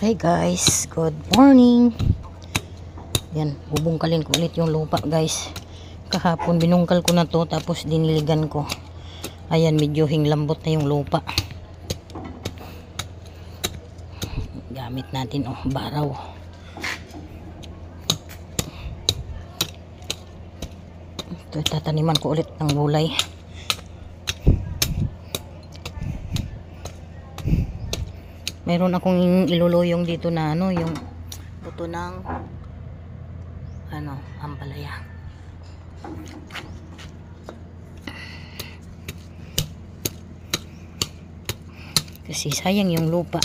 Hey guys, good morning. Yan, bubungkalin ko ulit yung lupa guys. Kahapon binungkal ko na to, tapos diniligan ko. Ayan, medyo hinglambot na yung lupa. Gamit natin baraw. Ito, tataniman ko ulit ng gulay. Meron akong iluluyong dito na yung buto ng ampalaya. Kasi sayang yung lupa.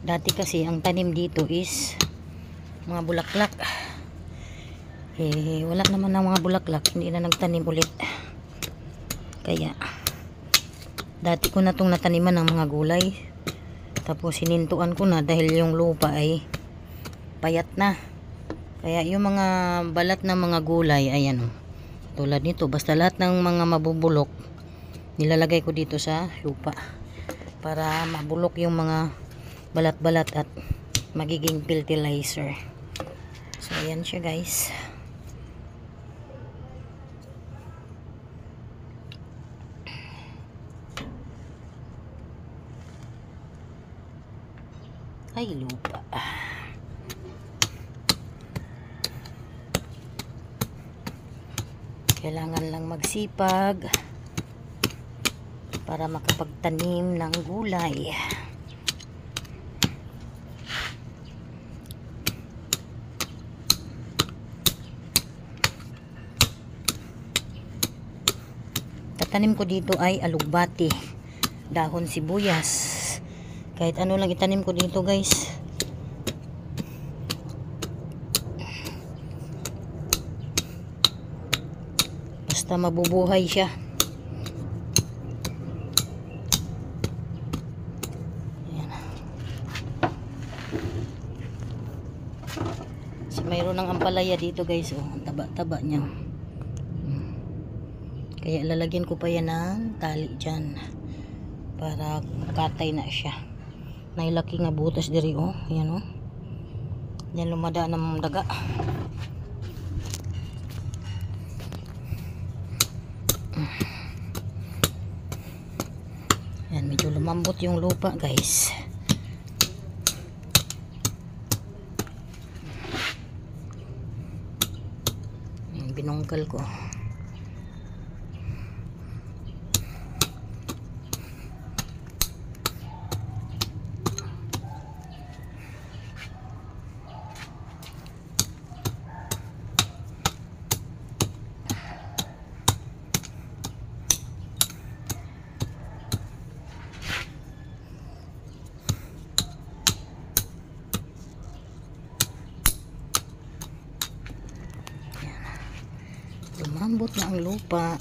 Dati kasi ang tanim dito is mga bulaklak. Wala naman ng mga bulaklak, hindi na nagtanim ulit. Kaya dati ko na tong nataniman ng mga gulay. Tapos hinintuan ko na dahil yung lupa ay payat na. Kaya yung mga balat ng mga gulay, ayan tulad nito, basta lahat ng mga mabubulok nilalagay ko dito sa lupa para mabulok yung mga balat-balat at magiging fertilizer. So ayan siya guys. Ay, lupa. Kailangan lang magsipag para makapagtanim ng gulay. Tatanim ko dito ay alugbati, dahon sibuyas. Kahit ano lang itanim ko dito guys. Basta mabubuhay siya. Ayan. So, mayroon ng ampalaya dito guys. Ang taba-taba niya. Kaya lalagyan ko pa yan ng tali dyan para katay na siya. Nailaki nga butas diri ayan yan lumada ng daga. Yan, medyo lumambot yung lupa guys. Yan, binungkal ko. Lumambot na ang lupa.